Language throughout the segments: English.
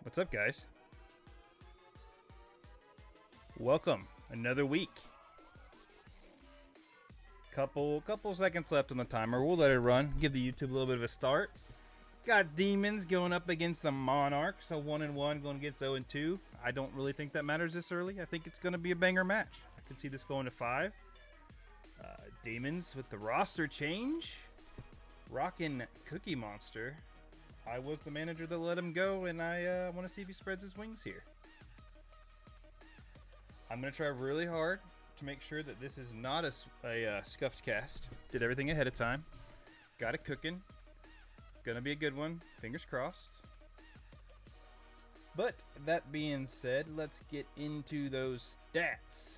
What's up, guys? Welcome. Another week. Couple seconds left on the timer. We'll let it run. Give the YouTube a little bit of a start. Got Demons going up against the Monarchs. So 1-1 going against 0-2. I don't really think that matters this early. I think it's going to be a banger match. I can see this going to 5. Demons with the roster change. Rockin' Cookie Monster. I was the manager that let him go, and I want to see if he spreads his wings here. I'm going to try really hard to make sure that this is not a scuffed cast. Did everything ahead of time. Got it cooking. Gonna be a good one. Fingers crossed. But that being said, let's get into those stats.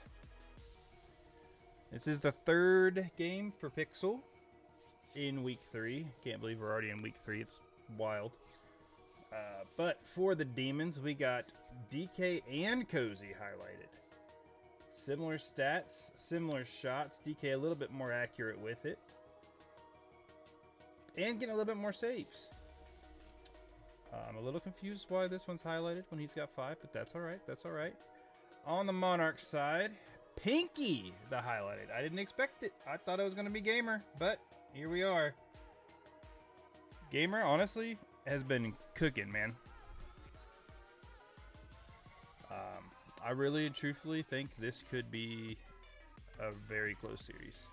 This is the third game for Pixel in week 3. Can't believe we're already in week 3. It's wild. But for the Demons, we got DK and Cozy highlighted. Similar stats, similar shots. DK a little bit more accurate with it. And getting a little bit more saves. I'm a little confused why this one's highlighted when he's got 5, but that's alright. That's alright. On the Monarch side, Pinky the highlighted. I didn't expect it. I thought it was going to be Gamer, but here we are. Gamer, honestly, has been cooking, man. I really and truthfully think this could be a very close series.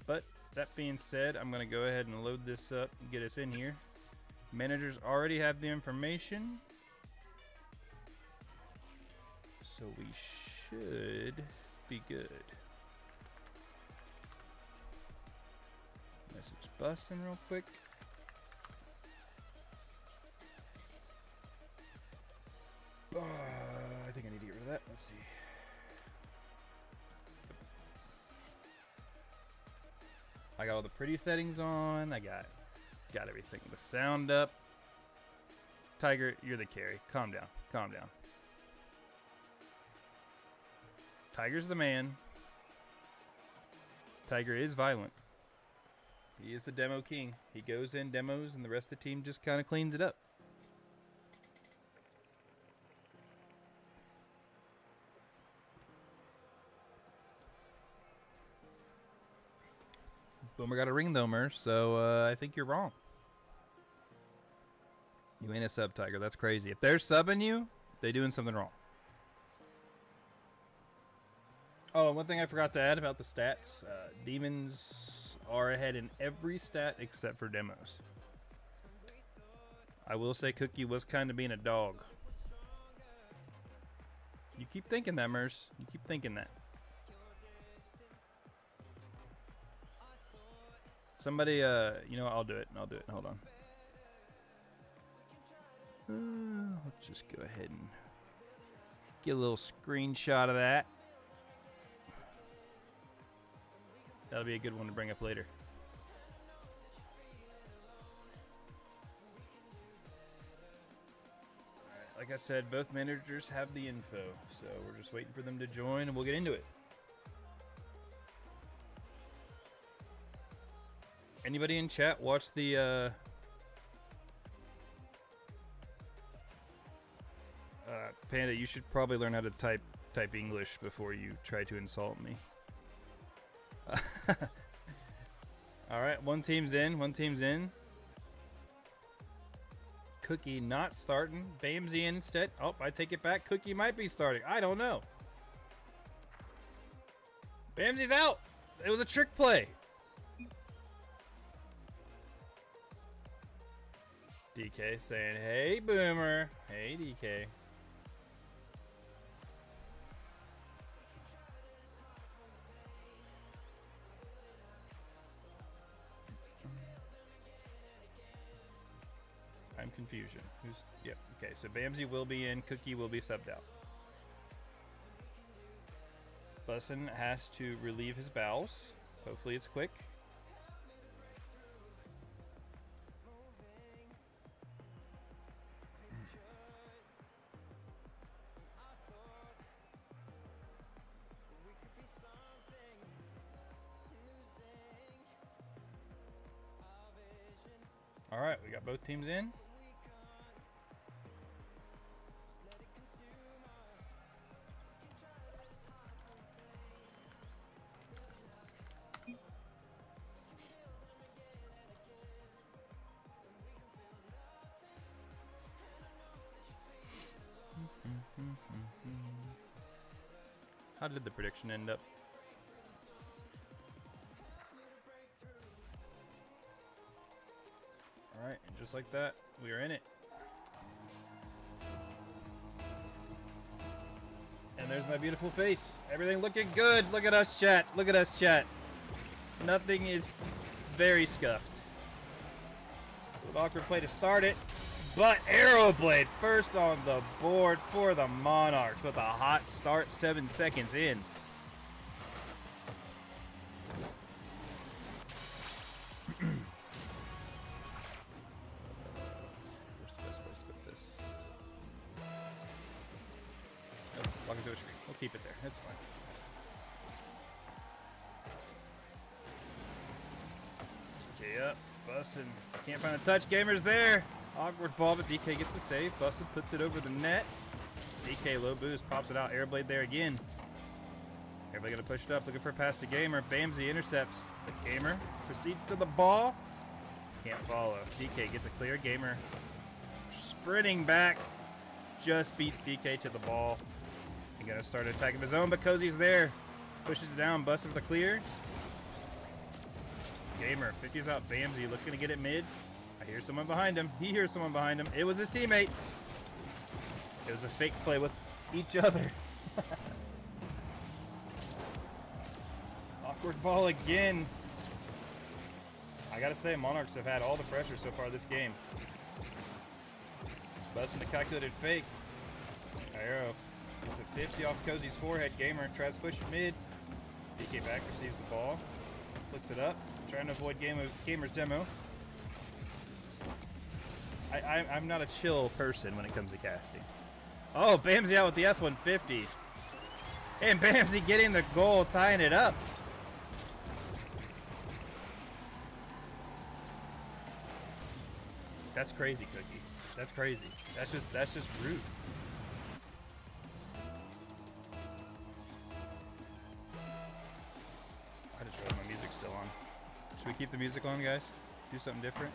But that being said, I'm going to go ahead and load this up and get us in here. Managers already have the information. So we should be good. Message busting real quick. I think I need to get rid of that. Let's see. I got all the pretty settings on. I got everything. The sound up. Tiger, you're the carry. Calm down. Calm down. Tiger's the man. Tiger is violent. He is the demo king. He goes in, demos, and the rest of the team just kind of cleans it up. Boomer got a ring though, Mer, so I think you're wrong. You ain't a sub, Tiger. That's crazy. If they're subbing you, they're doing something wrong. Oh, and one thing I forgot to add about the stats. Demons are ahead in every stat except for demos. I will say Cookie was kind of being a dog. You keep thinking that, Mers. You keep thinking that. Somebody, you know what? I'll do it. I'll do it. Hold on. Let's just go ahead and get a little screenshot of that. That'll be a good one to bring up later. Alright, like I said, both managers have the info, so we're just waiting for them to join and we'll get into it. Anybody in chat watch the Panda, you should probably learn how to type English before you try to insult me. Alright, one team's in. Cookie not starting. Bamsy in instead. Oh, I take it back. Cookie might be starting. I don't know. Bamsy's out. It was a trick play. DK saying, hey, Boomer. Hey, DK. I'm confusion. Who's... Yep. Okay, so Bamsy will be in. Cookie will be subbed out. Bussin has to relieve his bowels. Hopefully it's quick. All right, we got both teams in. How did the prediction end up? Alright, and just like that, we are in it. And there's my beautiful face. Everything looking good. Look at us, chat. Look at us, chat. Nothing is very scuffed. An awkward play to start it. But Arrowblade first on the board for the Monarchs with a hot start 7 seconds in. Where's the best place to put this? Nope, walk into a screen. We'll keep it there. That's fine. DK up. Bussin. Can't find a touch. Gamer's there. Awkward ball, but DK gets the save. Bussin puts it over the net. DK low boost. Pops it out. Airblade there again. Everybody gonna push it up. Looking for a pass to Gamer. Bamsy intercepts. The Gamer proceeds to the ball. Can't follow. DK gets a clear. Gamer sprinting back. Just beats DK to the ball. He's gonna start attacking his own, but Cozy's there. Pushes it down. Bussin for the clear. Gamer 50's out. Bamsy looking to get it mid. I hear someone behind him. He hears someone behind him. It was his teammate. It was a fake play with each other. Awkward ball again. I gotta say, Monarchs have had all the pressure so far this game. Busting the calculated fake. Arrow. It's a 50 off Cozy's forehead. Gamer tries to push it mid. DK back receives the ball. Flicks it up. Trying to avoid Gamer's demo. I'm not a chill person when it comes to casting. Oh, Bamsy out with the F-150. And Bamsy getting the goal, tying it up. That's crazy, Cookie. That's crazy. That's just rude. I just realized my music's still on. Should we keep the music on, guys? Do something different?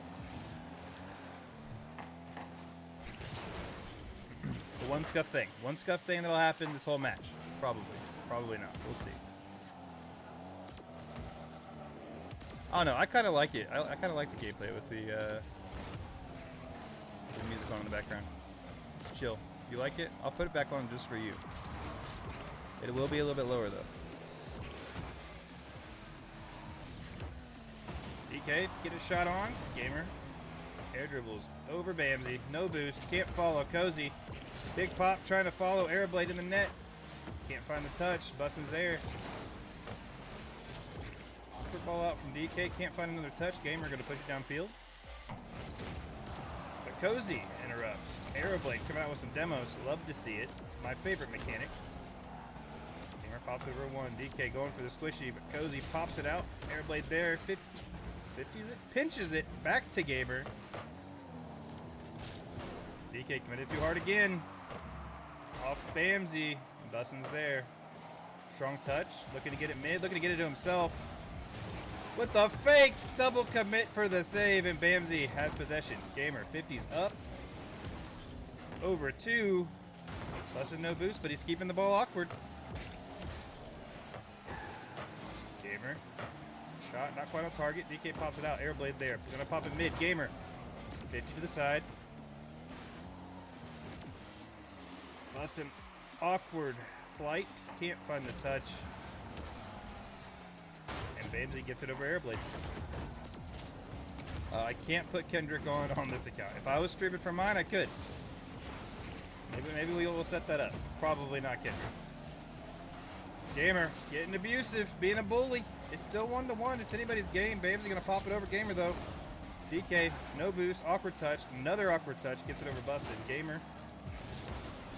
The one scuff thing. One scuff thing that'll happen this whole match. Probably. Probably not. We'll see. Oh no, I kind of like it. I kind of like the gameplay with the music on in the background. Chill. You like it? I'll put it back on just for you. It will be a little bit lower though. DK, get a shot on. Gamer. Air dribbles over Bamsy. No boost. Can't follow. Cozy. Big pop trying to follow Airblade in the net. Can't find the touch. Bussin's there. Awkward ball out from DK. Can't find another touch. Gamer going to push it downfield. But Cozy interrupts. Aeroblade coming out with some demos. Love to see it. My favorite mechanic. Gamer pops over one. DK going for the squishy, but Cozy pops it out. Airblade there. 50s it. Pinches it. Back to Gamer. DK committed too hard again. Off Bamsy. Bussin's there. Strong touch. Looking to get it mid. Looking to get it to himself. With the fake double commit for the save, and Bamsy has possession. Gamer 50's up. Over 2. Bussin no boost, but he's keeping the ball awkward. Gamer. Shot not quite on target. DK pops it out. Airblade there. Gonna pop it mid. Gamer. 50 to the side. Bussin. Awkward flight. Can't find the touch. And Bamsy gets it over Airblade. I can't put Kendrick on this account. If I was streaming from mine, I could. Maybe we will set that up. Probably not Kendrick. Gamer getting abusive, being a bully. It's still 1-1. It's anybody's game. Bamsy gonna pop it over Gamer though. DK, no boost, awkward touch. Another awkward touch, gets it over Bussin. Gamer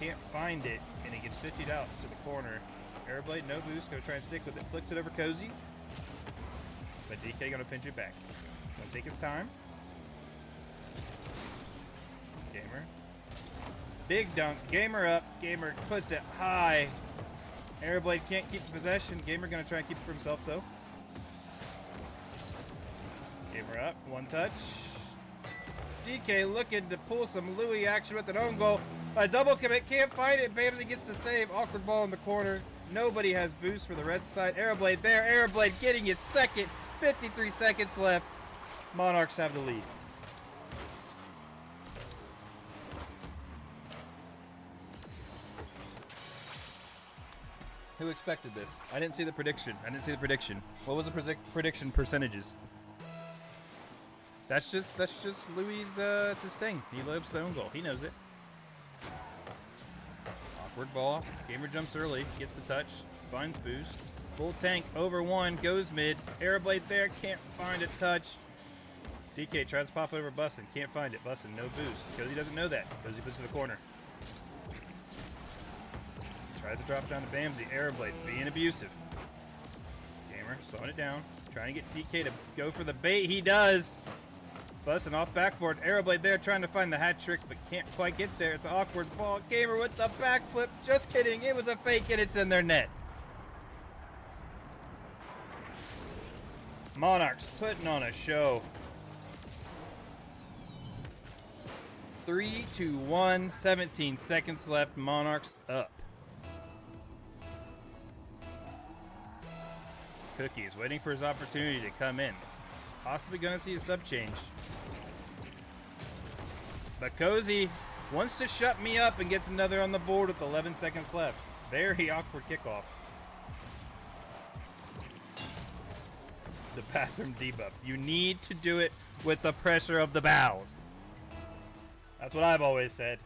can't find it, and he gets 50'd out to the corner. Airblade, no boost, gonna try and stick with it. Flicks it over Cozy. But DK gonna pinch it back. Gonna take his time. Gamer. Big dunk. Gamer up. Gamer puts it high. Airblade can't keep the possession. Gamer gonna try and keep it for himself though. Gamer up. One touch. DK looking to pull some Louis action with an own goal. A double commit. Can't find it. Bamsy gets the save. Awkward ball in the corner. Nobody has boost for the red side. Aeroblade there. Aeroblade getting his second. 53 seconds left. Monarchs have the lead. Who expected this? I didn't see the prediction. What was the prediction percentages? That's just Louis', it's his thing. He loves the own goal. He knows it. Awkward ball. Gamer jumps early, gets the touch, finds boost. Full tank over one, goes mid. Aeroblade there, can't find a touch. DK tries to pop over Bussin, can't find it. Bussin, no boost, because he doesn't know that, because he puts it to the corner. Tries to drop down to Bamsy. Aeroblade being abusive. Gamer slowing it down. Trying to get DK to go for the bait. He does. Bussin off backboard. Aeroblade there trying to find the hat trick, but can't quite get there. It's an awkward ball. Gamer with the backflip. Just kidding. It was a fake and it's in their net. Monarchs putting on a show. 3-1. 17 seconds left. Monarchs up. Cookie is waiting for his opportunity to come in. Possibly going to see a sub change. But Cozy wants to shut me up and gets another on the board with 11 seconds left. Very awkward kickoff. The bathroom debuff. You need to do it with the pressure of the bows. That's what I've always said.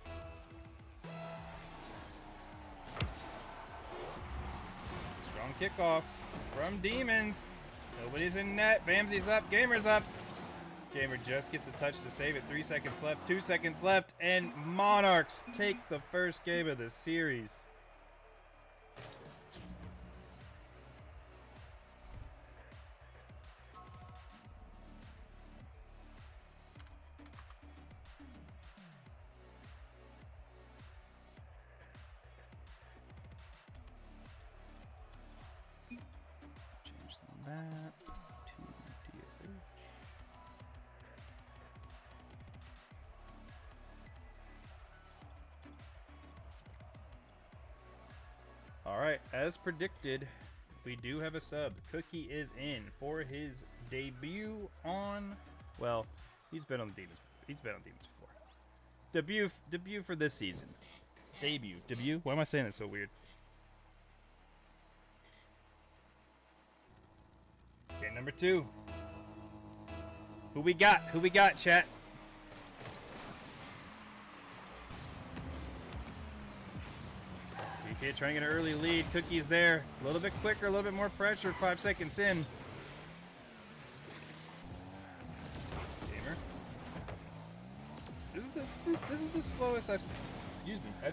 Strong kickoff from Demons. Nobody's in net. Bamsy's up. Gamer's up. Gamer just gets the touch to save it. 3 seconds left. 2 seconds left. And Monarchs take the first game of the series. Change the map to DH. All right, as predicted, we do have a sub. Cookie is in for his debut on. Well, he's been on the Demons. He's been on Demons before. Debut for this season. Debut. Why am I saying it so weird? Game number 2. Who we got? Who we got, chat? DK trying to get an early lead. Cookie's there. A little bit quicker, a little bit more pressure. 5 seconds in. Gamer. This is the slowest I've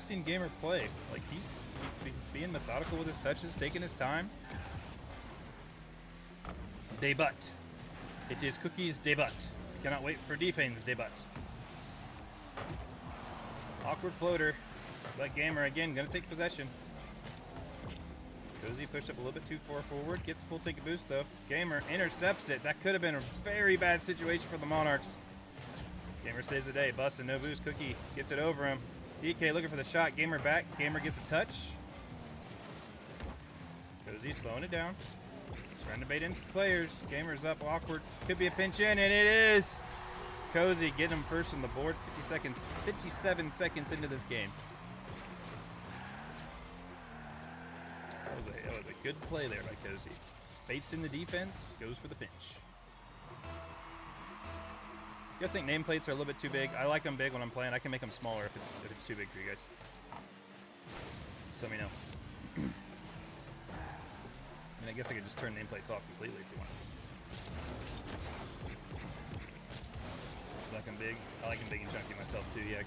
seen Gamer play. Like he's being methodical with his touches, taking his time. Debut. It is Cookie's debut. Cannot wait for Defane's debut. Awkward floater. But Gamer again gonna take possession. Cozy pushed up a little bit too far forward. Gets a full take a boost though. Gamer intercepts it. That could have been a very bad situation for the Monarchs. Gamer saves the day. Bustin', no boost. Cookie gets it over him. DK looking for the shot. Gamer back. Gamer gets a touch. Cozy slowing it down. Trying to bait in some players. Gamer's up. Awkward. Could be a pinch in, and it is. Cozy getting him first on the board. 57 seconds into this game. That was a good play there by Cozy. Baits in the defense, goes for the pinch. You guys think nameplates are a little bit too big? I like them big when I'm playing. I can make them smaller if it's too big for you guys. Just let me know. And I guess I could just turn nameplates off completely if you want. I like them big. I like them big and chunky myself too, yeah.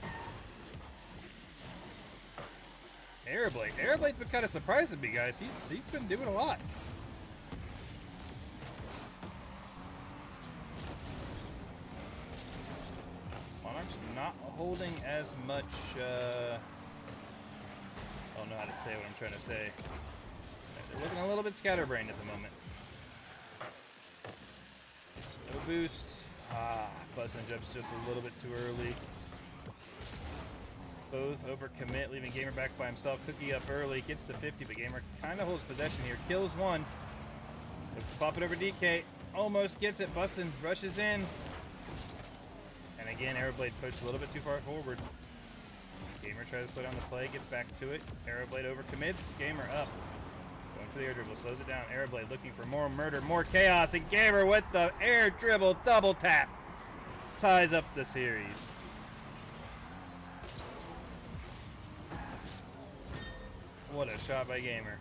Aeroblade. Aeroblade's been kind of surprising me, guys. He's been doing a lot. Monarchs not holding as much, I don't know how to say what I'm trying to say. They're looking a little bit scatterbrained at the moment. No boost. Bussin' jumps just a little bit too early. both overcommit, leaving Gamer back by himself. Cookie up early, gets the 50, but Gamer kind of holds possession here. Kills one. Looks to pop it over DK. Almost gets it. Bussin rushes in. And again, Arrowblade pushed a little bit too far forward. Gamer tries to slow down the play, gets back to it. Arrowblade overcommits. Gamer up. Going for the air dribble, slows it down. Arrowblade looking for more murder, more chaos. And Gamer with the air dribble double tap. Ties up the series. What a shot by Gamer.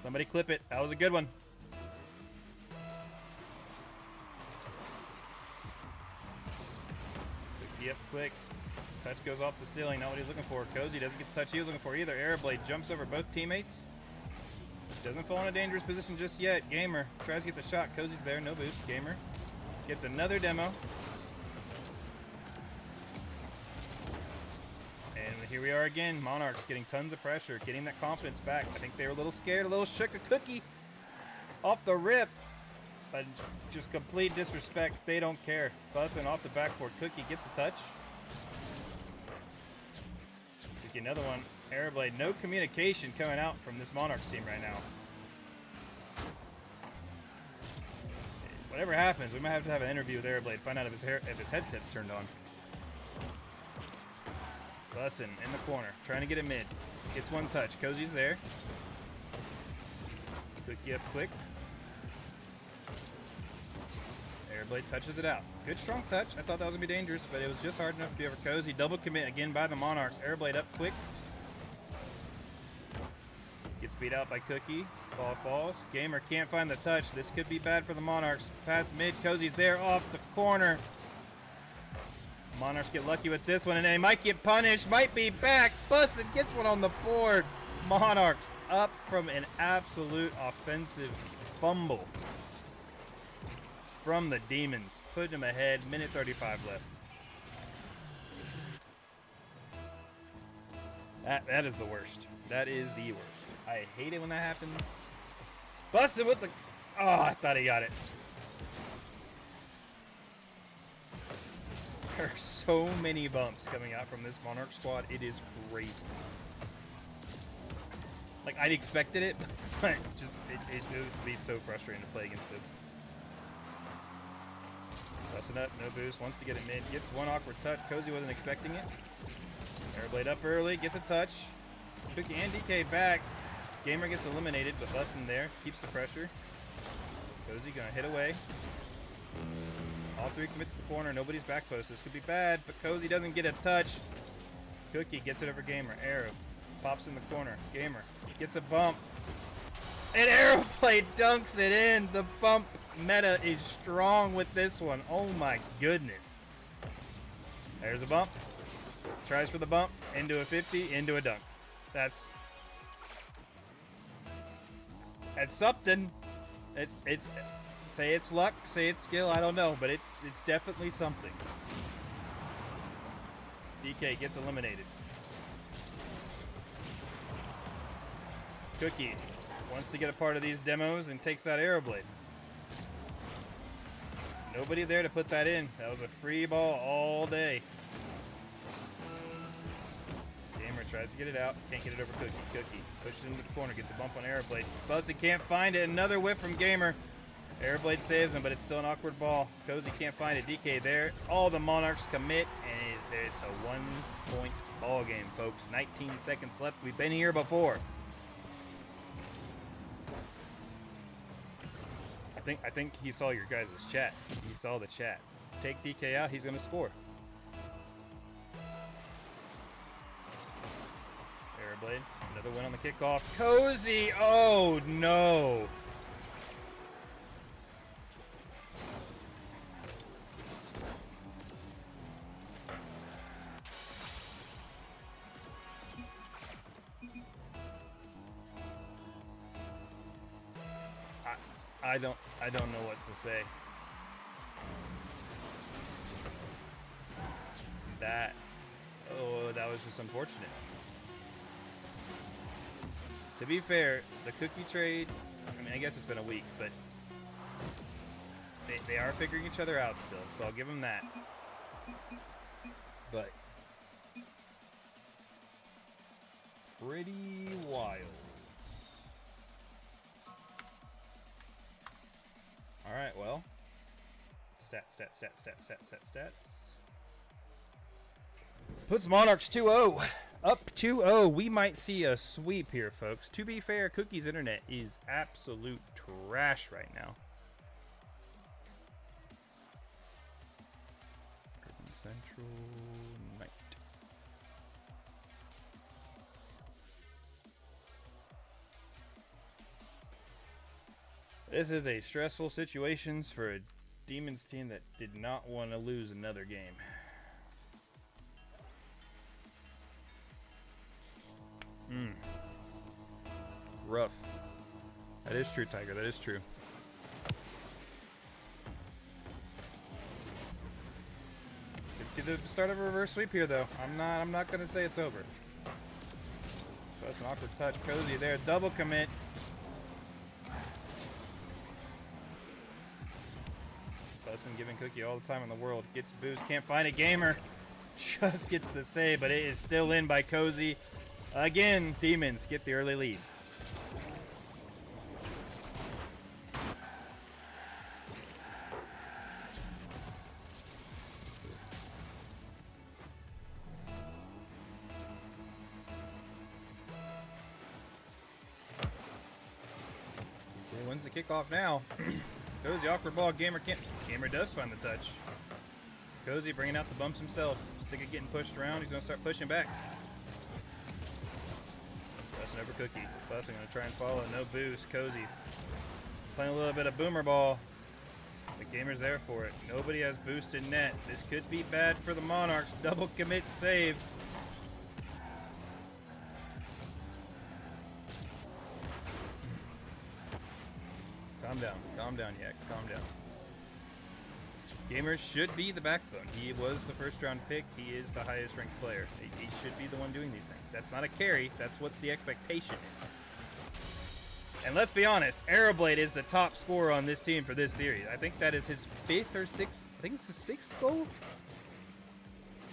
Somebody clip it. That was a good one. Quick, up quick. Touch goes off the ceiling. Not what he's looking for. Cozy doesn't get the touch he was looking for either. Arrowblade jumps over both teammates. Doesn't fall in a dangerous position just yet. Gamer tries to get the shot. Cozy's there. No boost. Gamer gets another demo. And here we are again. Monarchs getting tons of pressure, getting that confidence back. I think they were a little scared, a little shook. A Cookie off the rip. But just complete disrespect. They don't care. Bussin off the backboard. Cookie gets the touch. Cookie another one. Arrowblade. No communication coming out from this Monarchs team right now. Whatever happens, we might have to have an interview with Arrowblade. Find out if his headset's turned on. Bussin in the corner, trying to get it mid. Gets one touch. Cozy's there. Cookie up quick. Arrowblade touches it out. Good strong touch. I thought that was going to be dangerous, but it was just hard enough to be over Cozy. Double commit again by the Monarchs. Arrowblade up quick. Gets beat out by Cookie. Ball falls. Gamer can't find the touch. This could be bad for the Monarchs. Pass mid. Cozy's there off the corner. Monarchs get lucky with this one, and they might get punished. Might be back. Bussin gets one on the board. Monarchs up from an absolute offensive fumble from the Demons. Putting them ahead. Minute 35 left. That is the worst. That is the worst. I hate it when that happens. Bussin with the... Oh, I thought he got it. There are so many bumps coming out from this Monarch squad. It is crazy. Like, I expected it, but just it would be so frustrating to play against this. Bussin up, no boost. Wants to get it mid. Gets one awkward touch. Cozy wasn't expecting it. Arrowblade up early. Gets a touch. Cookie and DK back. Gamer gets eliminated, but Bussin there. Keeps the pressure. Cozy gonna hit away. All three commit to the corner. Nobody's back post. This could be bad, but Cozy doesn't get a touch. Cookie gets it over Gamer. Arrow pops in the corner. Gamer gets a bump. And Arrowblade dunks it in. The bump meta is strong with this one. Oh my goodness. There's a bump. Tries for the bump. Into a 50. Into a dunk. That's something. It's... Say it's luck, say it's skill, I don't know, but it's definitely something. DK gets eliminated. Cookie wants to get a part of these demos and takes out Arrowblade. Nobody there to put that in. That was a free ball all day. Gamer tries to get it out. Can't get it over Cookie. Cookie pushes it into the corner, gets a bump on Arrowblade. Bussin can't find it. Another whiff from Gamer. Arrowblade saves him, but it's still an awkward ball. Cozy can't find it. DK there. All the Monarchs commit, and it's a 1-point ball game, folks. 19 seconds left. We've been here before. I think he saw your guys' chat. He saw the chat. Take DK out, he's going to score. Arrowblade, another win on the kickoff. Cozy, oh no. I don't know what to say. That was just unfortunate. To be fair, the Cookie trade, I mean, I guess it's been a week, but they are figuring each other out still, so I'll give them that. but pretty wild. All right, well, stats. Puts Monarchs 2-0. Up 2-0. We might see a sweep here, folks. To be fair, Cookie's internet is absolute trash right now. Urban Central Night. This is a stressful situation for a Demons team that did not want to lose another game. Rough. That is true, Tiger. That is true. Can see the start of a reverse sweep here, though. I'm not gonna say it's over. So that's an awkward touch. Cozy there. Double commit. Bussin giving Cookie all the time in the world. Gets boost. Can't find a gamer. Just gets the save, but it is still in by Cozy. Again, Demons get the early lead. He wins the kickoff now. Cozy awkward ball. Gamer can't. Gamer does find the touch. Cozy bringing out the bumps himself. Sick of getting pushed around. He's going to start pushing back. Bussin over Cookie. Bussin going to try and follow. No boost. Cozy playing a little bit of boomer ball. The Gamer's there for it. Nobody has boost in net. This could be bad for the Monarchs. Double commit save. Calm down, Yak. Calm down. Gamer should be the backbone. He was the first round pick. He is the highest ranked player. He should be the one doing these things. That's not a carry. That's what the expectation is. And let's be honest, Aeroblade is the top scorer on this team for this series. I think that is his 5th or 6th. I think it's his 6th goal.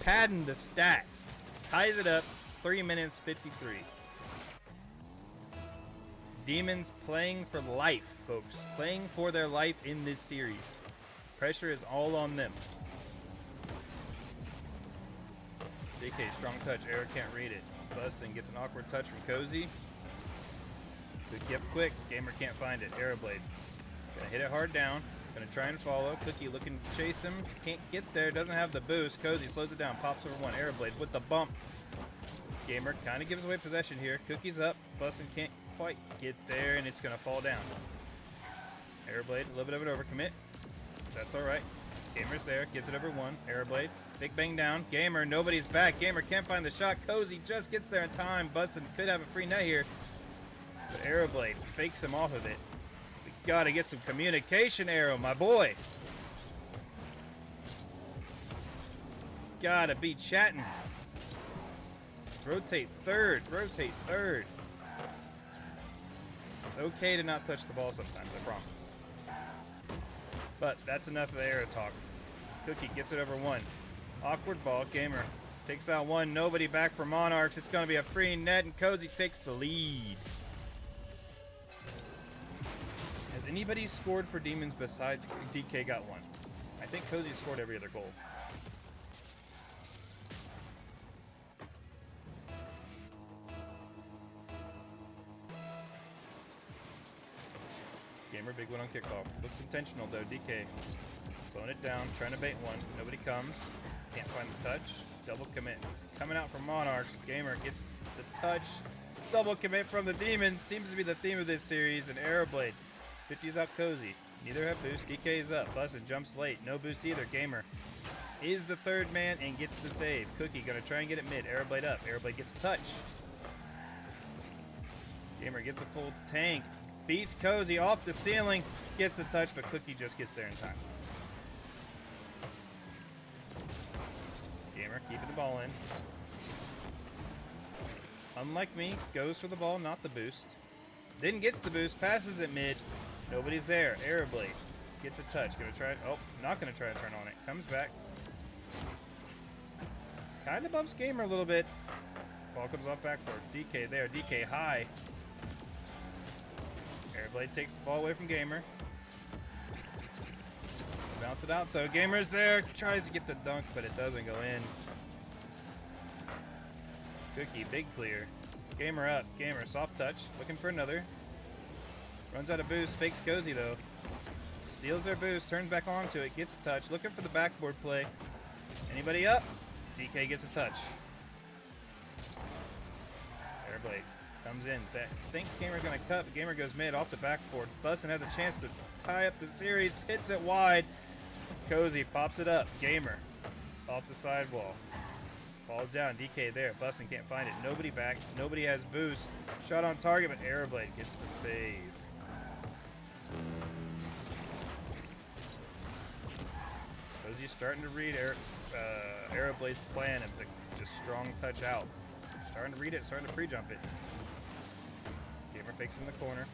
Padding the stats. Ties it up. 3 minutes 53. Demons playing for life, folks. Playing for their life in this series. Pressure is all on them. DK, strong touch. Error can't read it. Bussin gets an awkward touch from Cozy. Cookie up quick. Gamer can't find it. Aeroblade. Gonna hit it hard down. Gonna try and follow. Cookie looking to chase him. Can't get there. Doesn't have the boost. Cozy slows it down. Pops over one. Aeroblade with the bump. Gamer kind of gives away possession here. Cookie's up. Bussin can't quite get there, and it's gonna fall down. Aeroblade, a little bit of an overcommit. That's all right. Gamer's there, gets it over one. Aeroblade, big bang down. Gamer, nobody's back. Gamer can't find the shot. Cozy just gets there in time. Bussin could have a free net here, but Aeroblade fakes him off of it. We gotta get some communication, Arrow, my boy. Gotta be chatting. Rotate third. Rotate third. It's okay to not touch the ball sometimes, I promise. But that's enough of the arrow talk. Cookie gets it over one. Awkward ball. Gamer takes out one. Nobody back for Monarchs. It's going to be a free net, and Cozy takes the lead. Has anybody scored for Demons besides DK got one? I think Cozy scored every other goal. Gamer, big one on kickoff. Looks intentional though, DK. Slowing it down, trying to bait one. Nobody comes. Can't find the touch. Double commit. Coming out from Monarchs. Gamer gets the touch. Double commit from the Demons. Seems to be the theme of this series. And Aeroblade. 50's out Cozy. Neither have boost. DK is up. Bussin jumps late. No boost either. Gamer is the third man and gets the save. Cookie gonna try and get it mid. Aeroblade up. Aeroblade gets a touch. Gamer gets a full tank. Beats Cozy off the ceiling, gets the touch, but Cookie just gets there in time. Gamer keeping the ball in. Unlike me, goes for the ball, not the boost. Then gets the boost, passes it mid. Nobody's there. Aeroblade gets a touch. Gonna try it. Oh, not gonna try to turn on it. Comes back. Kind of bumps Gamer a little bit. Ball comes off backboard. DK there. DK high. Airblade takes the ball away from Gamer. Bounce it out though. Gamer's there. Tries to get the dunk, but it doesn't go in. Cookie, big clear. Gamer up. Gamer, soft touch. Looking for another. Runs out of boost. Fakes Cozy though. Steals their boost. Turns back onto it. Gets a touch. Looking for the backboard play. Anybody up? DK gets a touch. Airblade comes in. Thinks Gamer's going to cut, but Gamer goes mid off the backboard. Bussin has a chance to tie up the series. Hits it wide. Cozy pops it up. Gamer off the sidewall. Falls down. DK there. Bussin can't find it. Nobody back. Nobody has boost. Shot on target, but Airblade gets the save. Cozy's starting to read Airoblade's plan of the just strong touch out. Starting to read it, starting to pre-jump it. Gamer fakes in the corner.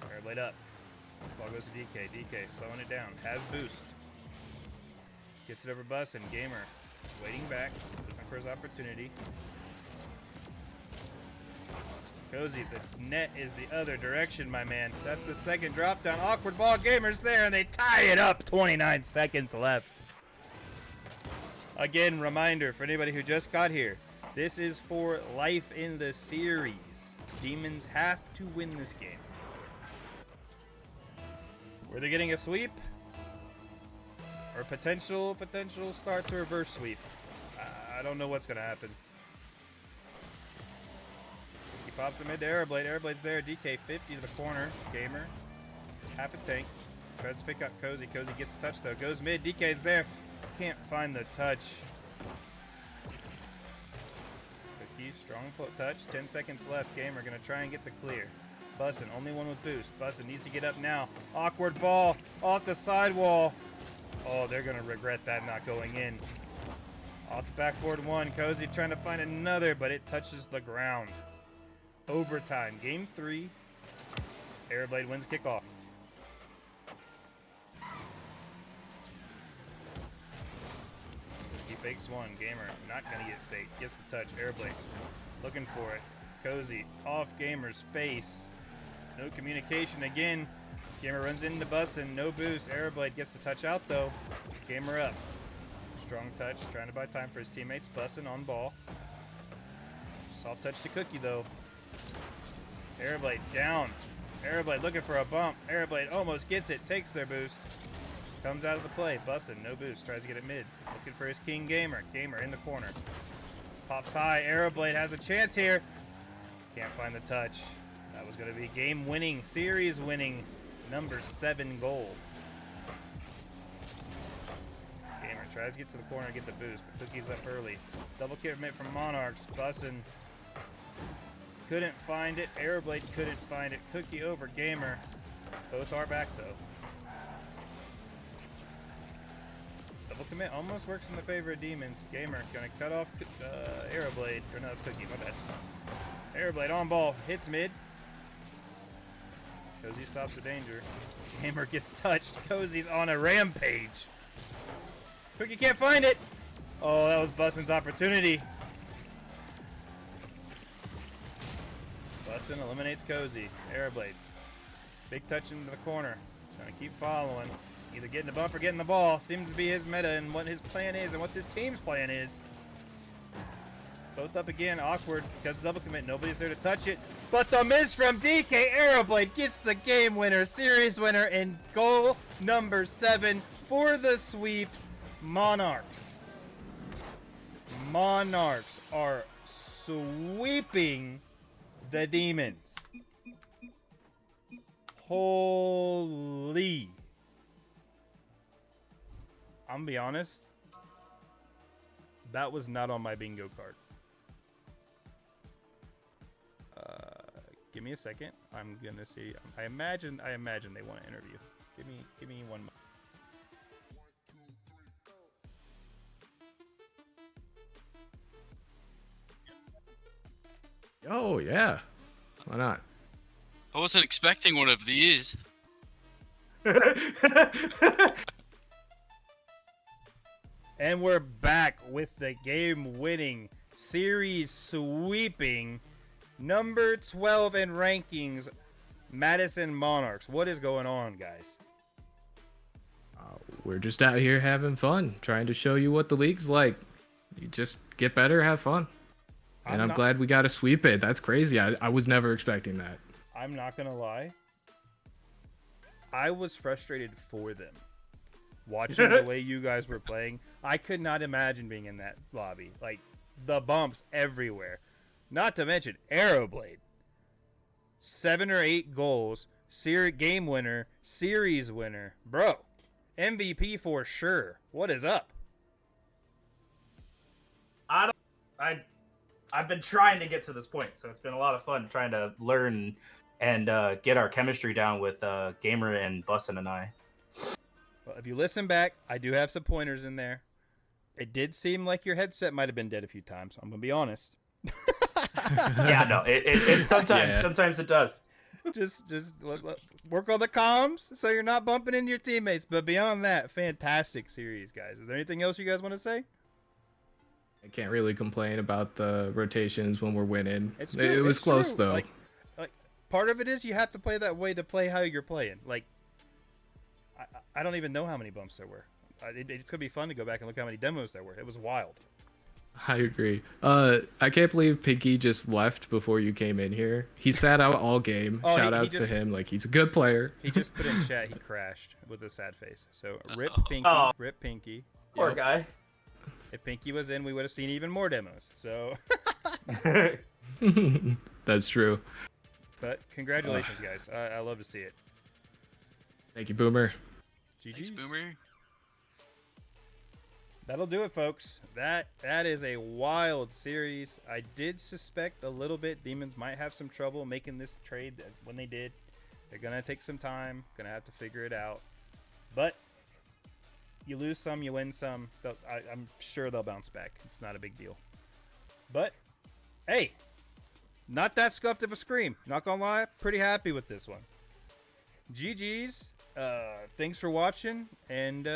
Airblade up. Ball goes to DK. DK slowing it down. Has boost. Gets it over Bussin. Gamer waiting back, looking for his opportunity. Cozy, the net is the other direction, my man. That's the second drop down. Awkward ball. Gamer's there, and they tie it up. 29 seconds left. Again, reminder for anybody who just got here. This is for life in the series. Demons have to win this game. Were they getting a sweep? Or potential start to reverse sweep? I don't know what's going to happen. He pops him into Airblade. Airblade's there. DK 50 to the corner. Gamer. Half a tank. Tries to pick up Cozy. Cozy gets a touch though. Goes mid. DK's there. Can't find the touch. Cookie, strong touch. 10 seconds left. Gamer gonna try and get the clear. Bussin, only one with boost. Bussin needs to get up now. Awkward ball off the sidewall. Oh, they're gonna regret that not going in. Off the backboard one. Cozy trying to find another, but it touches the ground. Overtime. Game 3. Airblade wins kickoff. He fakes one. Gamer not gonna get faked. Gets the touch. Airblade looking for it. Cozy off Gamer's face. No communication again. Gamer runs into Bussin. No boost. Airblade gets the touch out though. Gamer up. Strong touch. Trying to buy time for his teammates. Bussin on ball. Soft touch to Cookie though. Airblade down. Airblade looking for a bump. Airblade almost gets it. Takes their boost. Comes out of the play. Bussin, no boost. Tries to get it mid. Looking for his king Gamer. Gamer in the corner. Pops high. Aeroblade has a chance here. Can't find the touch. That was going to be game winning, series winning, number 7 goal. Gamer tries to get to the corner, get the boost, but Cookie's up early. Double commit from Monarchs. Bussin couldn't find it. Aeroblade couldn't find it. Cookie over Gamer. Both are back though. Double commit almost works in the favor of Demons. Gamer gonna cut off Aeroblade. Or no, it's Cookie, my bad. Aeroblade on ball, hits mid. Cozy stops the danger. Gamer gets touched. Cozy's on a rampage. Cookie can't find it. Oh, that was Bussin's opportunity. Bussin eliminates Cozy. Aeroblade. Big touch into the corner. Trying to keep following. Either getting the bump or getting the ball. Seems to be his meta and what his plan is and what this team's plan is. Both up again. Awkward because of the double commit. Nobody's there to touch it. But the miss from DK. Aeroblade gets the game winner, series winner, and goal number 7 for the sweep. Monarchs. Monarchs are sweeping the Demons. Holy. I'm gonna be honest. That was not on my bingo card. Give me a second. I'm gonna see. I imagine they want to interview. Give me 1 moment. Oh yeah, why not? I wasn't expecting one of these. And we're back with the game-winning, series-sweeping, number 12 in rankings, Madison Monarchs. What is going on, guys? We're just out here having fun, trying to show you what the league's like. You just get better, have fun. And I'm glad we got to sweep it. That's crazy. I was never expecting that. I'm not going to lie. I was frustrated for them. Watching the way you guys were playing, I could not imagine being in that lobby. Like, the bumps everywhere. Not to mention Aeroblade. 7 or 8 goals. Game winner. Series winner. Bro, MVP for sure. What is up? I've been trying to get to this point, so it's been a lot of fun trying to learn and get our chemistry down with Gamer and Bussin and I. Well, if you listen back, I do have some pointers in there. It did seem like your headset might have been dead a few times. I'm gonna be honest. Yeah, no, it sometimes it does. Just work on the comms so you're not bumping into your teammates. But beyond that, fantastic series, guys. Is there anything else you guys want to say? I can't really complain about the rotations when we're winning. It's true. It was It's close true. though. Like, part of it is you have to play that way to play how you're playing. Like, I don't even know how many bumps there were. It's gonna be fun to go back and look how many demos there were. It was wild. I agree. I can't believe Pinky just left before you came in here. He sat out all game. Oh, Shout outs to him. Like, he's a good player. He just put in chat he crashed with a sad face. So rip Pinky, rip Pinky. Poor Yep. guy. If Pinky was in, we would have seen even more demos. So, That's true. but congratulations, guys. I love to see it. Thank you, Boomer. GG's. Thanks, Boomer. That'll do it, folks. That is a wild series. I did suspect a little bit Demons might have some trouble making this trade when they did. They're going to take some time. Going to have to figure it out. But you lose some, you win some. I'm sure they'll bounce back. It's not a big deal. But, hey, not that scuffed of a scream. Not going to lie, pretty happy with this one. GG's. Thanks for watching, and